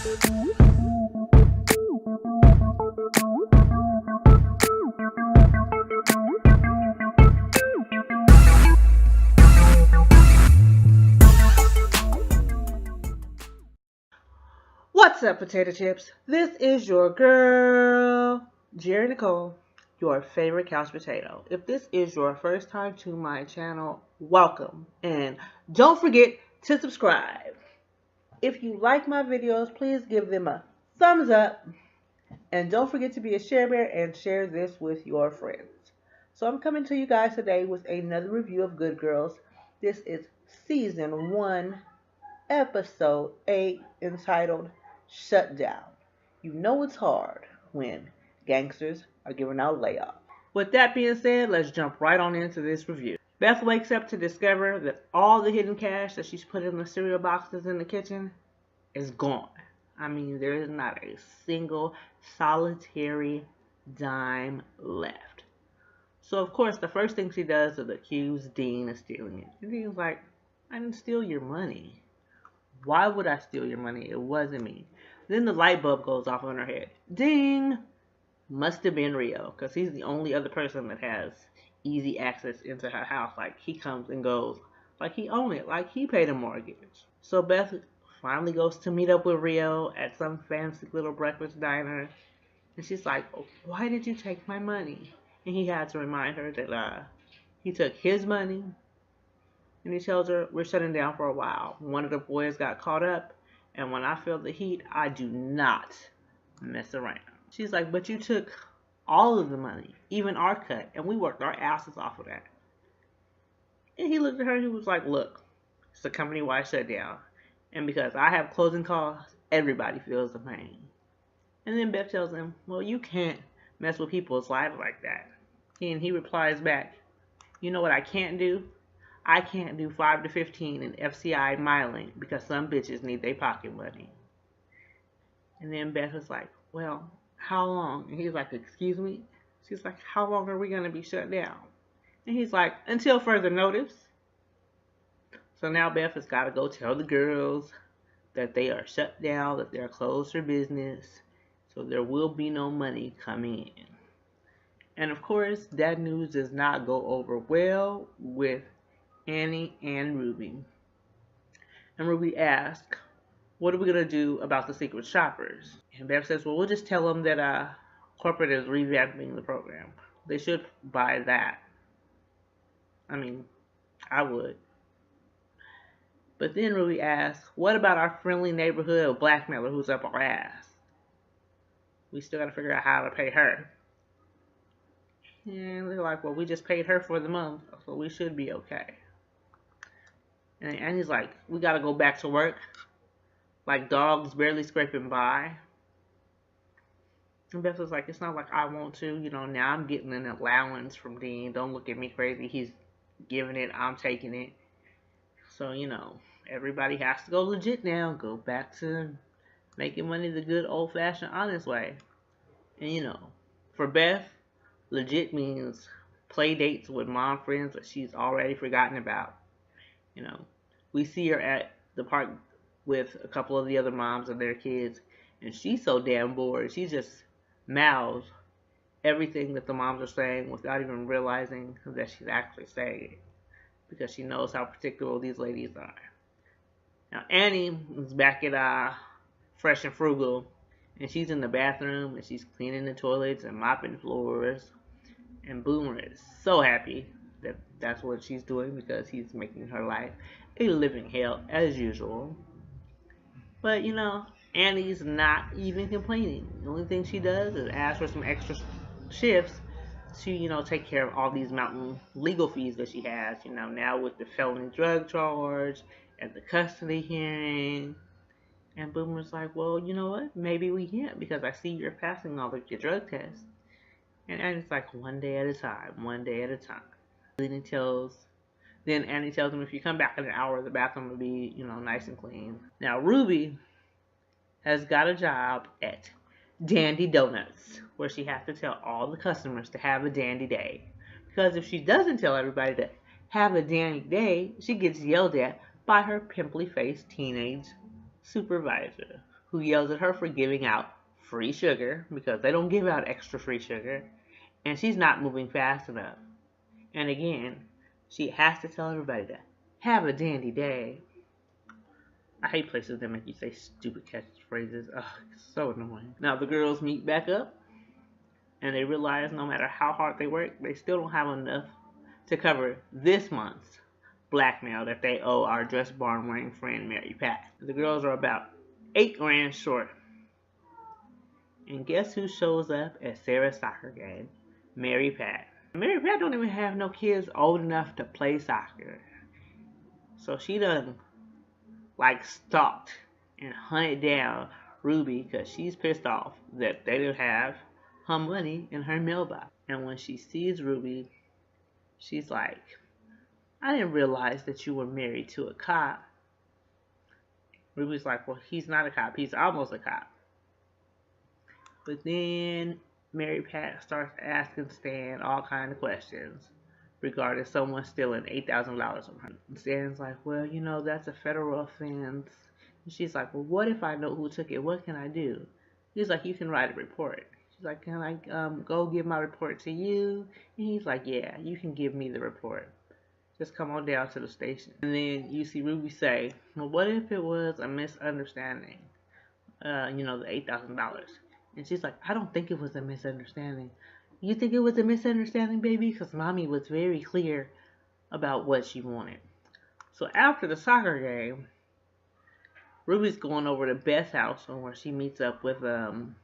What's up, potato chips? This is your girl, Jerry Nicole, your favorite couch potato. If this is your first time to my channel, welcome. And don't forget to subscribe. If you like my videos, please give them a thumbs up. And don't forget to be a share bear and share this with your friends. So I'm coming to you guys today with another review of Good Girls. This is Season 1, Episode 8, entitled Shutdown. You know it's hard when gangsters are giving out layoffs. With that being said, let's jump right on into this review. Beth wakes up to discover that all the hidden cash that she's put in the cereal boxes in the kitchen is gone. I mean, there is not a single solitary dime left. So, of course, the first thing she does is accuse Dean of stealing it. And Dean's like, I didn't steal your money. Why would I steal your money? It wasn't me. Then the light bulb goes off on her head. Ding! Must have been Rio, because he's the only other person that has easy access into her house. Like, he comes and goes. Like, he owned it. Like, he paid a mortgage. So Beth finally goes to meet up with Rio at some fancy little breakfast diner. And she's like, why did you take my money? And he had to remind her that he took his money. And he tells her, we're shutting down for a while. One of the boys got caught up. And when I feel the heat, I do not mess around. She's like, but you took all of the money, even our cut. And we worked our asses off of that. And he looked at her and he was like, look, it's a company-wide shutdown. And because I have closing costs, everybody feels the pain. And then Beth tells him, well, you can't mess with people's lives like that. And he replies back, you know what I can't do? I can't do 5 to 15 in FCI miling because some bitches need their pocket money. And then Beth was like, well, how long? And he's like, excuse me? She's like, how long are we going to be shut down? And he's like, until further notice. So now Beth has got to go tell the girls that they are shut down, that they're closed for business. So there will be no money coming in. And of course, that news does not go over well with Annie and Ruby. And Ruby asks, what are we going to do about the secret shoppers? And Beth says, well, we'll just tell them that corporate is revamping the program. They should buy that. I mean, I would. But then Ruby asks, what about our friendly neighborhood blackmailer who's up our ass? We still got to figure out how to pay her. And they're like, well, we just paid her for the month, so we should be okay. And Annie's like, we got to go back to work. Like dogs barely scraping by. And Beth was like, it's not like I want to. You know, now I'm getting an allowance from Dean. Don't look at me crazy. He's giving it. I'm taking it. So, you know, everybody has to go legit now. Go back to making money the good old-fashioned honest way. And, you know, for Beth, legit means play dates with mom friends that she's already forgotten about. You know, we see her at the park with a couple of the other moms and their kids, and she's so damn bored. She just mouths everything that the moms are saying without even realizing that she's actually saying it, because she knows how predictable these ladies are. Now, Annie is back at Fresh and Frugal, and she's in the bathroom, and she's cleaning the toilets and mopping floors, and Boomer is so happy that that's what she's doing because he's making her life a living hell as usual. But, you know, Annie's not even complaining. The only thing she does is ask for some extra shifts to, you know, take care of all these mountain legal fees that she has, you know, now with the felony drug charge and the custody hearing. And Boomer's like, well, you know what? Maybe we can't because I see you're passing all of your drug tests. And Annie's like, one day at a time, one day at a time. Then Annie tells him if you come back in an hour, the bathroom will be, you know, nice and clean. Now, Ruby has got a job at Dandy Donuts, where she has to tell all the customers to have a dandy day. Because if she doesn't tell everybody to have a dandy day, she gets yelled at by her pimply-faced teenage supervisor, who yells at her for giving out free sugar because they don't give out extra free sugar, and she's not moving fast enough. And again, she has to tell everybody to have a dandy day. I hate places that make you say stupid catchphrases. Ugh, it's so annoying. Now the girls meet back up, and they realize no matter how hard they work, they still don't have enough to cover this month's blackmail that they owe our dress barn wearing friend Mary Pat. The girls are about $8 grand short. And guess who shows up at Sarah's soccer game? Mary Pat. Mary Pat don't even have no kids old enough to play soccer. So she done stalked and hunted down Ruby because she's pissed off that they didn't have her money in her mailbox. And when she sees Ruby, she's like, I didn't realize that you were married to a cop. Ruby's like, well, he's not a cop. He's almost a cop. But then Mary Pat starts asking Stan all kinds of questions regarding someone stealing $8,000 from her. And Stan's like, well, you know, that's a federal offense. And she's like, well, what if I know who took it? What can I do? He's like, you can write a report. She's like, can I go give my report to you? And he's like, yeah, you can give me the report. Just come on down to the station. And then you see Ruby say, well, what if it was a misunderstanding? The $8,000. And she's like, I don't think it was a misunderstanding. You think it was a misunderstanding, baby? Because mommy was very clear about what she wanted. So after the soccer game, Ruby's going over to Beth's house where she meets up with Annie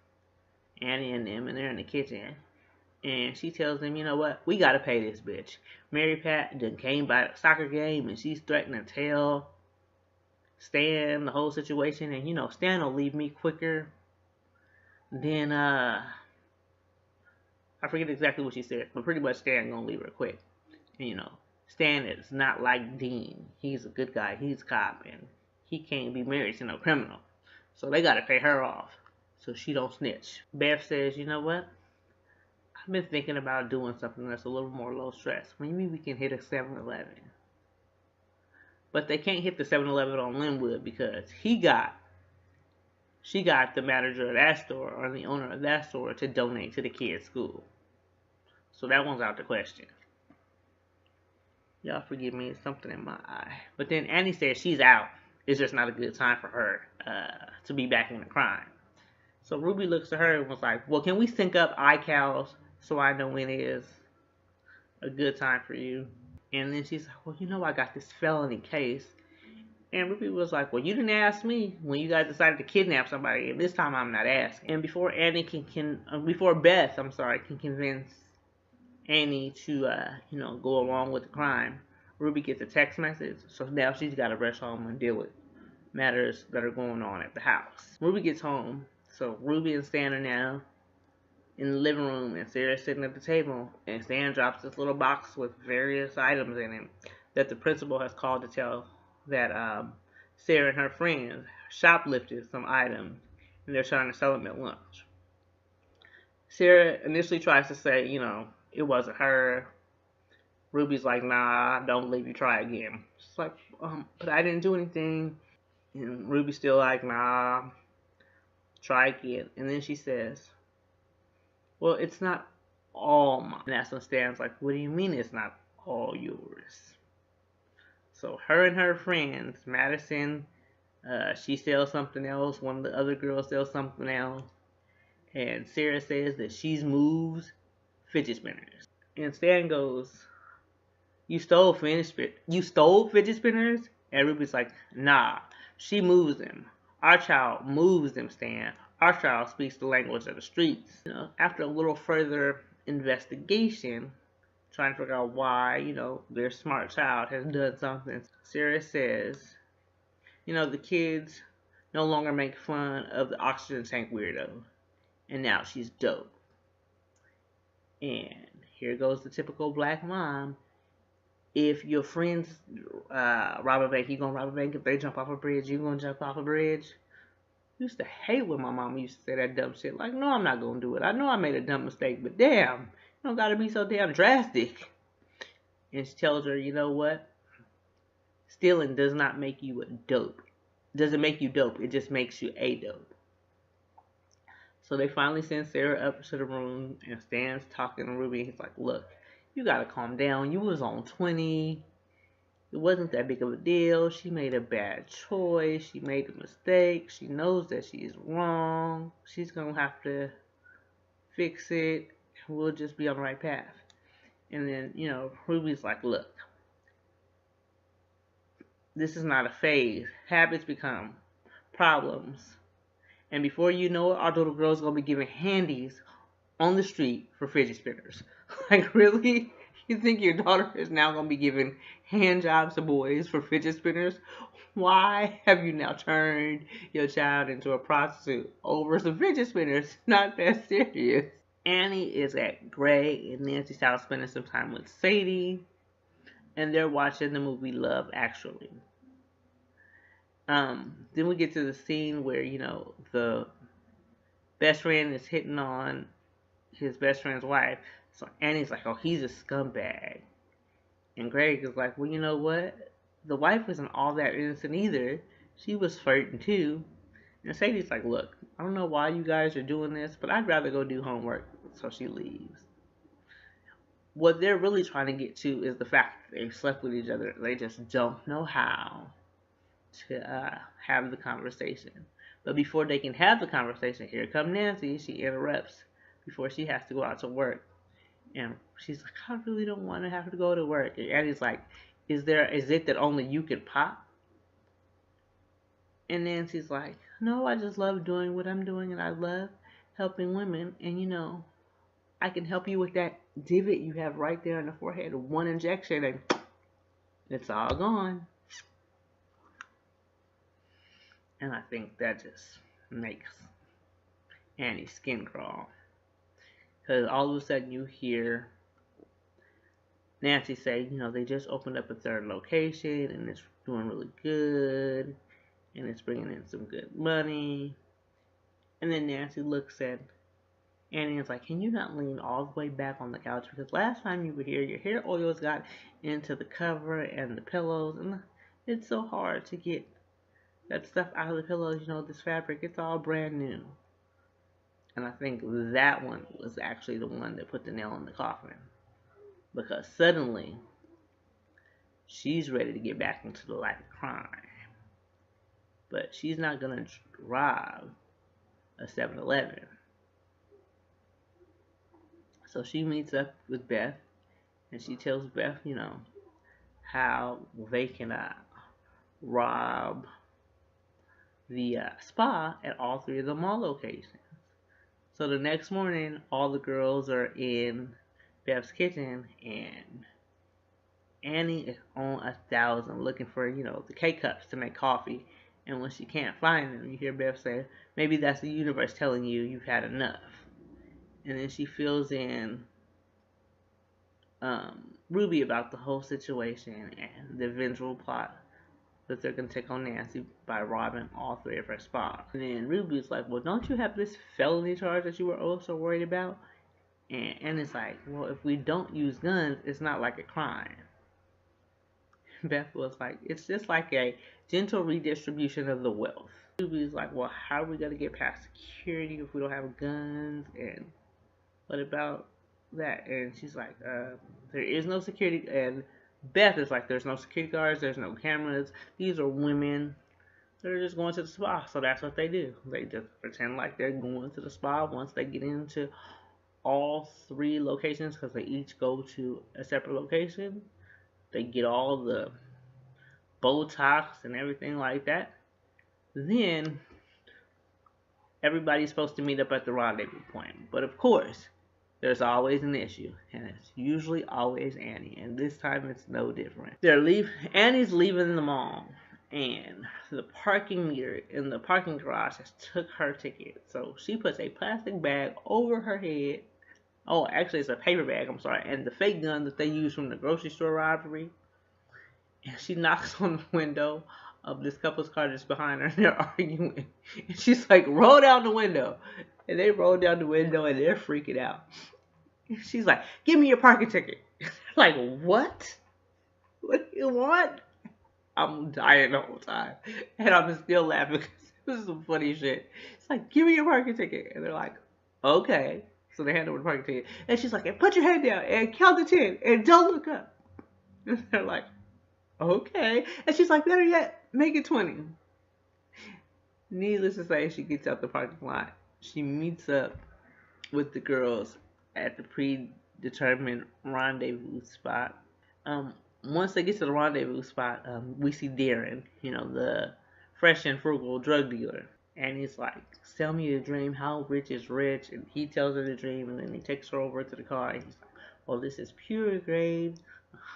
and them, and they're in the kitchen. And she tells them, you know what? We got to pay this bitch. Mary Pat done came by the soccer game, and she's threatening to tell Stan the whole situation. And, Stan will leave me quicker than, I forget exactly what she said, but pretty much Stan gonna leave her quick. And, Stan is not like Dean. He's a good guy. He's a cop, and he can't be married to no criminal. So they got to pay her off so she don't snitch. Beth says, you know what? I've been thinking about doing something that's a little more low stress. Maybe we can hit a 7-Eleven. But they can't hit the 7-Eleven on Linwood because she got the manager of that store or the owner of that store to donate to the kids' school. So that one's out the question. Y'all forgive me, it's something in my eye. But then Annie says she's out. It's just not a good time for her to be back in the crime. So Ruby looks at her and was like, well, can we sync up iCals so I know when it is a good time for you? And then she's like, well, I got this felony case. And Ruby was like, well, you didn't ask me when you guys decided to kidnap somebody. And this time I'm not asking. And before Beth can convince Annie to, go along with the crime, Ruby gets a text message. So now she's got to rush home and deal with matters that are going on at the house. Ruby gets home. So Ruby and Stan are now in the living room, and Sarah's sitting at the table. And Stan drops this little box with various items in it that the principal has called to tell that Sarah and her friends shoplifted some items, and they're trying to sell them at lunch. Sarah initially tries to say, it wasn't her. Ruby's like, nah, don't leave you, try again. She's like, but I didn't do anything. And Ruby's still like, nah, try again. And then she says, well, it's not all mine. And that's when Stan's like, what do you mean it's not all yours? So her and her friends, Madison, she sells something else. One of the other girls sells something else. And Sarah says that she moves fidget spinners. And Stan goes, you stole fidget spinners? And Ruby's like, nah, she moves them. Our child moves them, Stan. Our child speaks the language of the streets. After a little further investigation, trying to figure out why, their smart child has done something, Sarah says, the kids no longer make fun of the oxygen tank weirdo. And now she's dope. And here goes the typical black mom. If your friends rob a bank, you gonna rob a bank. If they jump off a bridge, you gonna jump off a bridge. I used to hate when my mama used to say that dumb shit. Like, no, I'm not gonna do it. I know I made a dumb mistake, but damn, you don't gotta be so damn drastic. And she tells her, you know what? Stealing does not make you a dope. Doesn't make you dope. It just makes you a dope. So they finally send Sarah up to the room, and Stan's talking to Ruby. He's like, look, you gotta calm down. You was on 20. It wasn't that big of a deal. She made a bad choice. She made a mistake. She knows that she's wrong. She's gonna have to fix it. We'll just be on the right path. And then, Ruby's like, look, this is not a phase. Habits become problems. And before you know it, our little girl's going to be giving handies on the street for fidget spinners. Like, really? You think your daughter is now going to be giving hand jobs to boys for fidget spinners? Why have you now turned your child into a prostitute over some fidget spinners? Not that serious. Annie is at Greg and Nancy's house spending some time with Sadie. And they're watching the movie Love Actually. Then we get to the scene where, the best friend is hitting on his best friend's wife. So Annie's like, oh, he's a scumbag. And Greg is like, well, you know what? The wife isn't all that innocent either. She was flirting too. And Sadie's like, look, I don't know why you guys are doing this, but I'd rather go do homework. So she leaves. What they're really trying to get to is the fact that they slept with each other. They just don't know how to have the conversation. But before they can have the conversation, here comes Nancy. She interrupts before she has to go out to work. And she's like, I really don't want to have to go to work. And Annie's like, is it that only you can pop? And Nancy's like, no, I just love doing what I'm doing, and I love helping women. And I can help you with that divot you have right there in the forehead. One injection and it's all gone. And I think that just makes Annie's skin crawl. Because all of a sudden you hear Nancy say, they just opened up a third location and it's doing really good. And it's bringing in some good money. And then Nancy looks at Annie is like, can you not lean all the way back on the couch? Because last time you were here, your hair oils got into the cover and the pillows. And it's so hard to get that stuff out of the pillows. This fabric, it's all brand new. And I think that one was actually the one that put the nail in the coffin. Because suddenly, she's ready to get back into the life of crime. But she's not going to rob a 7-Eleven. So she meets up with Beth, and she tells Beth, how they can rob the spa at all 3 of the mall locations. So the next morning, all the girls are in Beth's kitchen, and Annie is on 1,000 looking for, the K-cups to make coffee. And when she can't find them, you hear Beth say, maybe that's the universe telling you you've had enough. And then she fills in Ruby about the whole situation and the eventual plot that they're going to take on Nancy by robbing all 3 of her spas. And then Ruby's like, well, don't you have this felony charge that you were also worried about? And it's like, well, if we don't use guns, it's not like a crime. Beth was like, it's just like a gentle redistribution of the wealth. Ruby's like, well, how are we going to get past security if we don't have guns? And what about that? And she's like, there is no security. And Beth is like, there's no security guards, there's no cameras. These are women that are just going to the spa. So that's what they do. They just pretend like they're going to the spa once they get into all 3 locations, because they each go to a separate location. They get all the Botox and everything like that. Then everybody's supposed to meet up at the rendezvous point. But of course, there's always an issue, and it's usually always Annie, and this time it's no different. Annie's leaving the mall, and the parking meter in the parking garage has took her ticket. So she puts a plastic bag over her head. Oh, actually it's a paper bag, I'm sorry, and the fake gun that they use from the grocery store robbery. And she knocks on the window of this couple's car that's behind her, and they're arguing. And she's like, roll down the window. And they roll down the window, and they're freaking out. And she's like, give me your parking ticket. Like, what? What do you want? I'm dying the whole time. And I'm still laughing because This is some funny shit. It's like, give me your parking ticket. And they're like, okay. So they hand over the parking ticket. And she's like, and put your head down and count to 10 and don't look up. And they're like, okay. And she's like, better yet, make it 20. Needless to say, she gets out the parking lot. She meets up with the girls at the predetermined rendezvous spot. Once they get to the rendezvous spot, we see Darren, the fresh and frugal drug dealer. And he's like, sell me a dream, how rich is rich? And he tells her the dream, and then he takes her over to the car, and he's like, well, this is pure grade,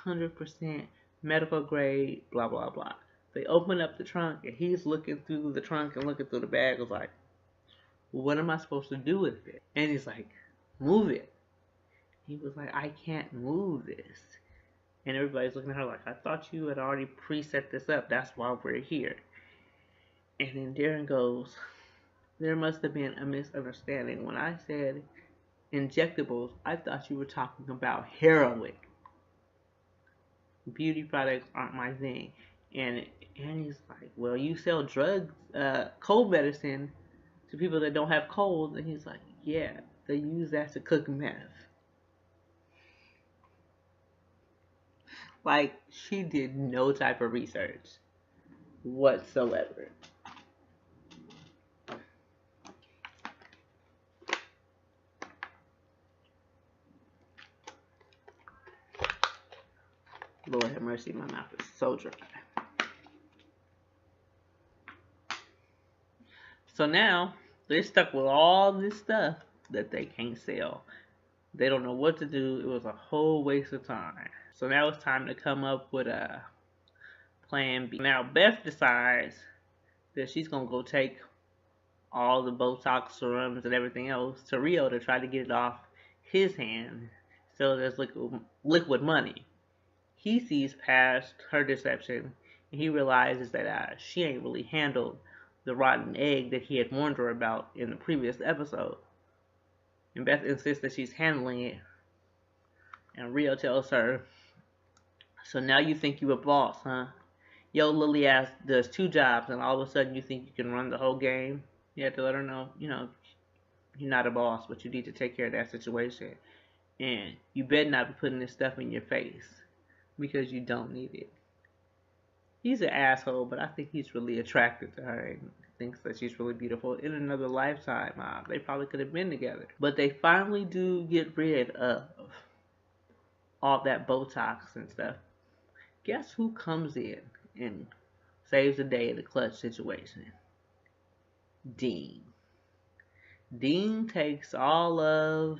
100% medical grade, blah, blah, blah. They open up the trunk, and he's looking through the trunk and looking through the bag. Was like, what am I supposed to do with it? And he's like, move it. He was like, I can't move this. And everybody's looking at her like, I thought you had already preset this up. That's why we're here. And then Darren goes, there must have been a misunderstanding. When I said injectables, I thought you were talking about heroin. Beauty products aren't my thing. And he's like, well, you sell drugs, cold medicine to people that don't have colds. And he's like, yeah, they use that to cook meth. Like, she did no type of research whatsoever. Lord have mercy, my mouth is so dry. So now, they're stuck with all this stuff that they can't sell. They don't know what to do. It was a whole waste of time. So now it's time to come up with a plan B. Now Beth decides that she's going to go take all the Botox serums and everything else to Rio to try to get it off his hand so there's liquid money. He sees past her deception and he realizes that she ain't really handled the rotten egg that he had warned her about in the previous episode. And Beth insists that she's handling it. And Rio tells her, so now you think you a boss, huh? Yo, Lily ass does 2 jobs and all of a sudden you think you can run the whole game? You have to let her know, you're not a boss, but you need to take care of that situation. And you better not be putting this stuff in your face because you don't need it. He's an asshole, but I think he's really attracted to her and thinks that she's really beautiful. In another lifetime, they probably could have been together. But they finally do get rid of all that Botox and stuff. Guess who comes in and saves the day in the clutch situation? Dean. Dean takes all of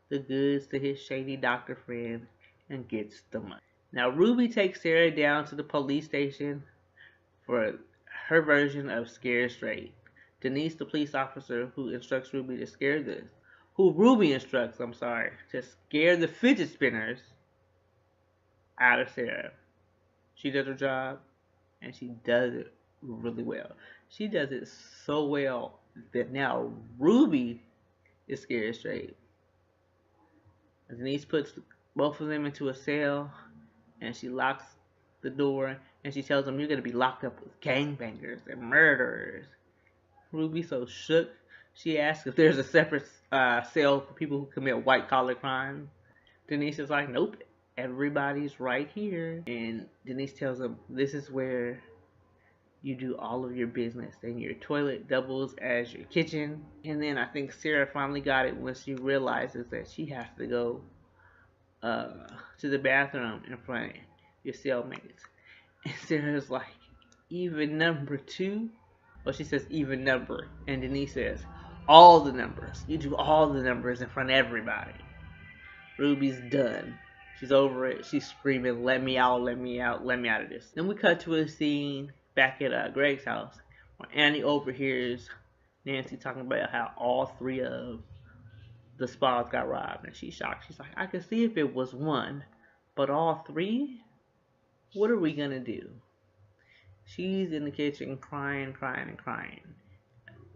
the goods to his shady doctor friend and gets the money. Now Ruby takes Sarah down to the police station for her version of scared straight. Denise, the police officer who instructs Ruby to scare the fidget spinners out of Sarah. She does her job, and she does it really well. She does it so well that now Ruby is scared straight. Denise puts both of them into a cell, and she locks the door, and she tells them, you're going to be locked up with gangbangers and murderers. Ruby's so shook, she asks if there's a separate cell for people who commit white-collar crimes. Denise is like, nope, everybody's right here. And Denise tells them, this is where you do all of your business, and your toilet doubles as your kitchen. And then I think Sarah finally got it when she realizes that she has to go to the bathroom in front of your cellmates. And Sarah's like, even number 2? Well, she says even number, and Denise says all the numbers. You do all the numbers in front of everybody. Ruby's done. She's over it. She's screaming, let me out, let me out, let me out of this. Then we cut to a scene back at Greg's house where Annie overhears Nancy talking about how all 3 of the spas got robbed, and she's shocked. She's like, I could see if it was 1, but all 3? What are we gonna do? She's in the kitchen crying.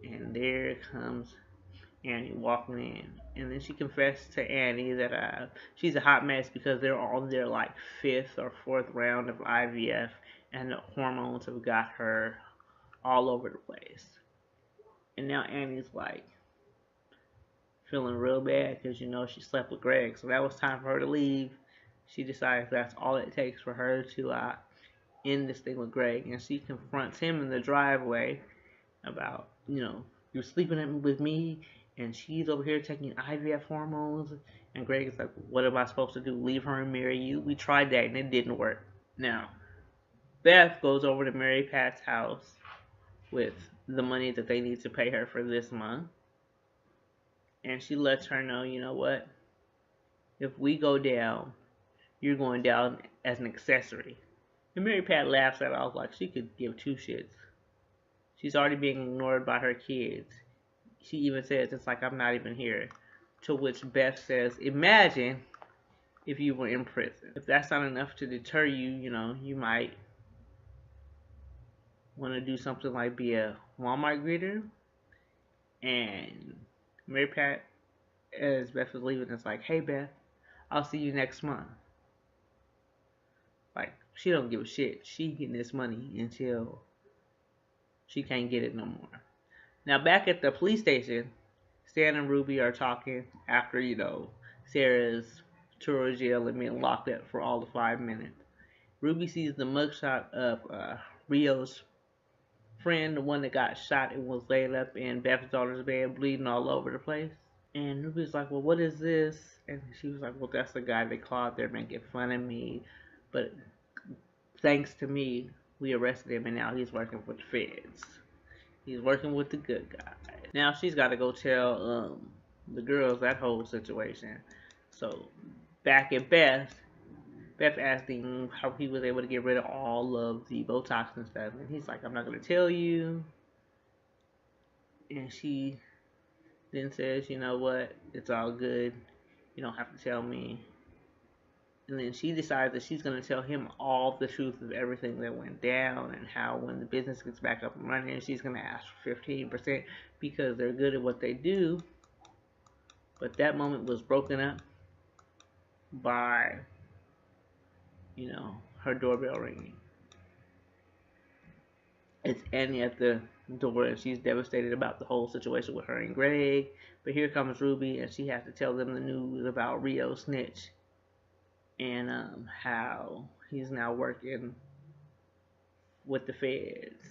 And there comes Annie walking in. And then she confessed to Annie that she's a hot mess because they're on their like 5th or 4th round of IVF, and the hormones have got her all over the place. And now Annie's like feeling real bad because she slept with Greg. So that was time for her to leave. She decides that's all it takes for her to end this thing with Greg. And she confronts him in the driveway about, you're sleeping with me, and she's over here taking IVF hormones. And Greg is like, what am I supposed to do? Leave her and marry you? We tried that and it didn't work. Now, Beth goes over to Mary Pat's house with the money that they need to pay her for this month. And she lets her know, you know what? If we go down, you're going down as an accessory. And Mary Pat laughs at it off like she could give two shits. She's already being ignored by her kids. She even says, it's like I'm not even here. To which Beth says, imagine if you were in prison. If that's not enough to deter you, you might want to do something like be a Walmart greeter. And Mary Pat, as Beth was leaving, is like, hey Beth, I'll see you next month. Like, she don't give a shit. She getting this money until she can't get it no more. Now back at the police station, Stan and Ruby are talking after, Sarah's tour of jail and being locked up for all the 5 minutes. Ruby sees the mugshot of Rio's friend, the one that got shot and was laid up in Beth's daughter's bed, bleeding all over the place. And Ruby's like, well, what is this? And she was like, well, that's the guy they caught. They're making fun of me. But thanks to me, we arrested him, and now he's working with the feds. He's working with the good guys. Now she's got to go tell the girls that whole situation. So back at Beth asked him how he was able to get rid of all of the Botox and stuff. And he's like, I'm not going to tell you. And she then says, you know what? It's all good. You don't have to tell me. And then she decides that she's going to tell him all the truth of everything that went down and how when the business gets back up and running, she's going to ask for 15% because they're good at what they do. But that moment was broken up by, her doorbell ringing. It's Annie at the door, and she's devastated about the whole situation with her and Greg. But here comes Ruby, and she has to tell them the news about Rio Snitch and how he's now working with the feds.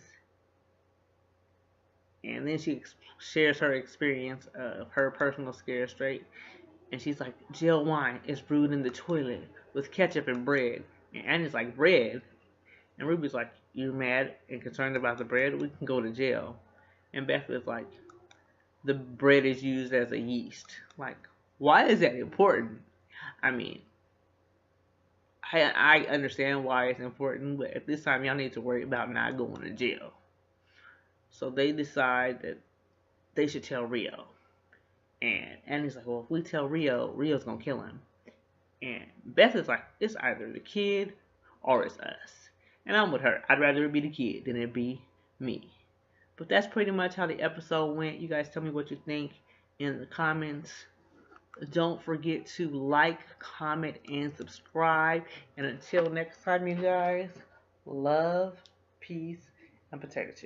And then she shares her experience of her personal scare straight. And she's like, jail wine is brewed in the toilet with ketchup and bread. And Annie's like, bread? And Ruby's like, you're mad and concerned about the bread? We can go to jail. And Beth is like, the bread is used as a yeast. Like, why is that important? I mean, I understand why it's important, but at this time, y'all need to worry about not going to jail. So they decide that they should tell Rio. And Annie's like, well, if we tell Rio, Rio's going to kill him. And Beth is like, it's either the kid or it's us. And I'm with her. I'd rather it be the kid than it be me. But that's pretty much how the episode went. You guys tell me what you think in the comments. Don't forget to like, comment, and subscribe. And until next time, you guys, love, peace, and potato chips.